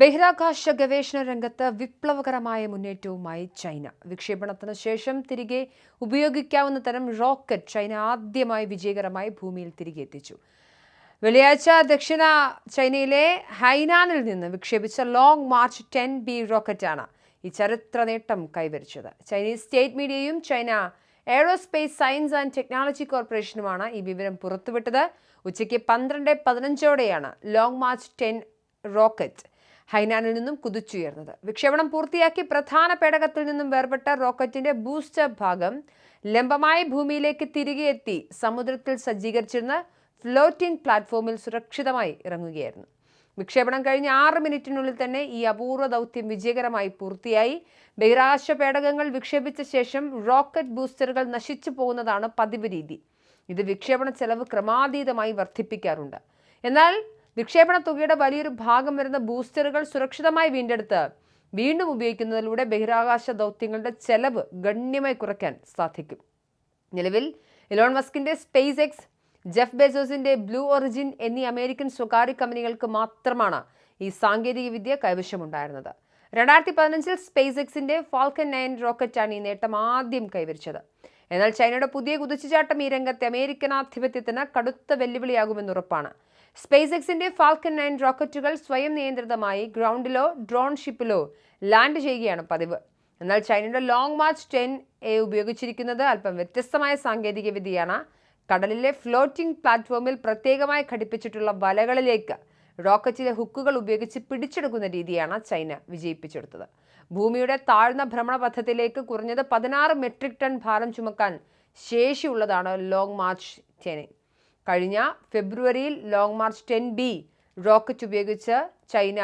ബഹിരാകാശ ഗവേഷണ രംഗത്ത് വിപ്ലവകരമായ മുന്നേറ്റവുമായി ചൈന. വിക്ഷേപണത്തിന് ശേഷം തിരികെ ഉപയോഗിക്കാവുന്ന തരം റോക്കറ്റ് ചൈന ആദ്യമായി വിജയകരമായി ഭൂമിയിൽ തിരികെ എത്തിച്ചു. വെള്ളിയാഴ്ച ദക്ഷിണ ചൈനയിലെ ഹൈനാനിൽ നിന്ന് വിക്ഷേപിച്ച ലോങ് മാർച്ച് 10B റോക്കറ്റാണ് ഈ ചരിത്ര നേട്ടം കൈവരിച്ചത്. ചൈനീസ് സ്റ്റേറ്റ് മീഡിയയും China aerospace science and technology കോർപ്പറേഷനുമാണ് ഈ വിവരം പുറത്തുവിട്ടത്. ഉച്ചയ്ക്ക് 12:15 ലോങ് മാർച്ച് 10 റോക്കറ്റ് ഹൈനാനിൽ നിന്നും കുതിച്ചുയർന്നത്. വിക്ഷേപണം പൂർത്തിയാക്കി പ്രധാന പേടകത്തിൽ നിന്നും വേർപെട്ട റോക്കറ്റിന്റെ ബൂസ്റ്റർ ഭാഗം ലംബമായി ഭൂമിയിലേക്ക് തിരികെ എത്തി സമുദ്രത്തിൽ സജ്ജീകരിച്ചിരുന്ന ഫ്ലോട്ടിംഗ് പ്ലാറ്റ്ഫോമിൽ സുരക്ഷിതമായി ഇറങ്ങുകയായിരുന്നു. വിക്ഷേപണം കഴിഞ്ഞ 6 മിനിറ്റിനുള്ളിൽ തന്നെ ഈ അപൂർവ ദൗത്യം വിജയകരമായി പൂർത്തിയായി. ബഹിരാകാശ പേടകങ്ങൾ വിക്ഷേപിച്ച ശേഷം റോക്കറ്റ് ബൂസ്റ്ററുകൾ നശിച്ചു പോകുന്നതാണ് പതിവ് രീതി. ഇത് വിക്ഷേപണ ചെലവ് ക്രമാതീതമായി വർദ്ധിപ്പിക്കാറുണ്ട്. എന്നാൽ വിക്ഷേപണ തുകയുടെ വലിയൊരു ഭാഗം വരുന്ന ബൂസ്റ്ററുകൾ സുരക്ഷിതമായി വീണ്ടും ഉപയോഗിക്കുന്നതിലൂടെ ബഹിരാകാശ ദൗത്യങ്ങളുടെ ചെലവ് ഗണ്യമായി കുറയ്ക്കാൻ സാധിക്കും. നിലവിൽ ഇലോൺ മസ്കിന്റെ സ്പേസ് എക്സ്, ജെഫ് ബെസോസിന്റെ ബ്ലൂ ഒറിജിൻ എന്നീ അമേരിക്കൻ സ്വകാര്യ കമ്പനികൾക്ക് മാത്രമാണ് ഈ സാങ്കേതികവിദ്യ കൈവശമുണ്ടായിരുന്നത്. 2015 സ്പേസ് എക്സിന്റെ ഫാൽക്കൺ 9 റോക്കറ്റാണ് ഈ നേട്ടം ആദ്യം കൈവരിച്ചത്. എന്നാൽ ചൈനയുടെ പുതിയ കുതിച്ചുചാട്ടം ഈ രംഗത്തെ അമേരിക്കൻ ആധിപത്യത്തിന് കടുത്ത വെല്ലുവിളിയാകുമെന്നുറപ്പാണ്. സ്പേസ് എക്സിന്റെ ഫാൽക്കൺ 9 റോക്കറ്റുകൾ സ്വയം നിയന്ത്രിതമായി ഗ്രൗണ്ടിലോ ഡ്രോൺ ഷിപ്പിലോ ലാൻഡ് ചെയ്യുകയാണ് പതിവ്. എന്നാൽ ചൈനയുടെ ലോങ് മാർച്ച് 10A ഉപയോഗിച്ചിരിക്കുന്നത് അല്പം വ്യത്യസ്തമായ സാങ്കേതിക വിദ്യയാണ്. കടലിലെ ഫ്ലോട്ടിംഗ് പ്ലാറ്റ്ഫോമിൽ പ്രത്യേകമായി ഘടിപ്പിച്ചിട്ടുള്ള വലകളിലേക്ക് റോക്കറ്റിലെ ഹുക്കുകൾ ഉപയോഗിച്ച് പിടിച്ചെടുക്കുന്ന രീതിയാണ് ചൈന വിജയിപ്പിച്ചെടുത്തത്. ഭൂമിയുടെ താഴ്ന്ന ഭ്രമണപഥത്തിലേക്ക് കുറഞ്ഞത് 16 മെട്രിക് ടൺ ഭാരം ചുമക്കാൻ ശേഷിയുള്ളതാണ് ലോങ് മാർച്ച് 10. കഴിഞ്ഞ ഫെബ്രുവരിയിൽ ലോങ് മാർച്ച് 10B റോക്കറ്റ് ഉപയോഗിച്ച് ചൈന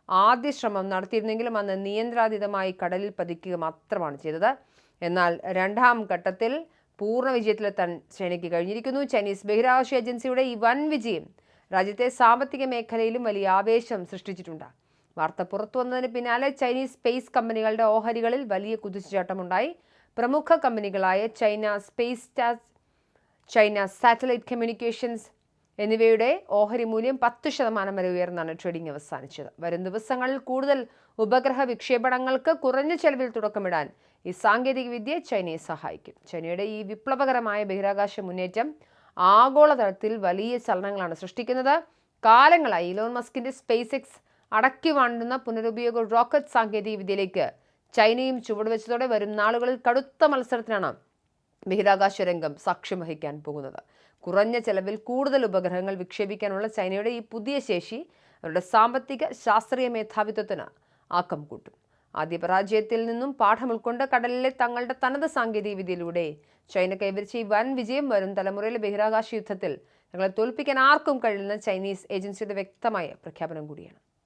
ആദ്യ ശ്രമം നടത്തിയിരുന്നെങ്കിലും അന്ന് നിയന്ത്രാതീതമായി കടലിൽ പതിക്കുക മാത്രമാണ് ചെയ്തത്. എന്നാൽ രണ്ടാം ഘട്ടത്തിൽ പൂർണ്ണ വിജയത്തിലെത്താൻ ചൈനയ്ക്ക് കഴിഞ്ഞിരിക്കുന്നു. ചൈനീസ് ബഹിരാകാശ ഏജൻസിയുടെ ഈ വൻ വിജയം രാജ്യത്തെ സാമ്പത്തിക മേഖലയിലും വലിയ ആവേശം സൃഷ്ടിച്ചിട്ടുണ്ട്. വാർത്ത പുറത്തു വന്നതിന് പിന്നാലെ ചൈനീസ് സ്പേസ് കമ്പനികളുടെ ഓഹരികളിൽ വലിയ കുതിച്ചുചാട്ടമുണ്ടായി. പ്രമുഖ കമ്പനികളായ ചൈന സാറ്റലൈറ്റ് കമ്മ്യൂണിക്കേഷൻസ് എന്നിവയുടെ ഓഹരി മൂല്യം 10% വരെ ഉയർന്നാണ് ട്രേഡിംഗ് അവസാനിച്ചത്. വരും ദിവസങ്ങളിൽ കൂടുതൽ ഉപഗ്രഹ വിക്ഷേപണങ്ങൾക്ക് കുറഞ്ഞ ചെലവിൽ തുടക്കമിടാൻ ഈ സാങ്കേതികവിദ്യ ചൈനയെ സഹായിക്കും. ചൈനയുടെ ഈ വിപ്ലവകരമായ ബഹിരാകാശ മുന്നേറ്റം ആഗോളതലത്തിൽ വലിയ ചലനങ്ങളാണ് സൃഷ്ടിക്കുന്നത്. കാലങ്ങളായി ഇലോൺ മസ്കിന്റെ സ്പേസ് എക്സ് അടക്കി വാണ്ടുന്ന പുനരുപയോഗ റോക്കറ്റ് സാങ്കേതികവിദ്യയിലേക്ക് ചൈനയും ചുവടുവെച്ചതോടെ വരും നാളുകളിൽ കടുത്ത മത്സരത്തിനാണ് ബഹിരാകാശ രംഗം സാക്ഷ്യം വഹിക്കാൻ പോകുന്നത്. കുറഞ്ഞ ചെലവിൽ കൂടുതൽ ഉപഗ്രഹങ്ങൾ വിക്ഷേപിക്കാനുള്ള ചൈനയുടെ ഈ പുതിയ ശേഷി അവരുടെ സാമ്പത്തിക ശാസ്ത്രീയ മേധാവിത്വത്തിന് ആക്കം കൂട്ടും. ആദ്യ പരാജയത്തിൽ നിന്നും പാഠം ഉൾക്കൊണ്ട് കടലിലെ തങ്ങളുടെ തനത് സാങ്കേതികവിദ്യയിലൂടെ ചൈന കൈവരിച്ച ഈ വൻ വിജയം വരും തലമുറയിലെ ബഹിരാകാശ യുദ്ധത്തിൽ തങ്ങളെ തോൽപ്പിക്കാൻ ആർക്കും കഴിയില്ലെന്ന ചൈനീസ് ഏജൻസിയുടെ വ്യക്തമായ പ്രഖ്യാപനം കൂടിയാണ്.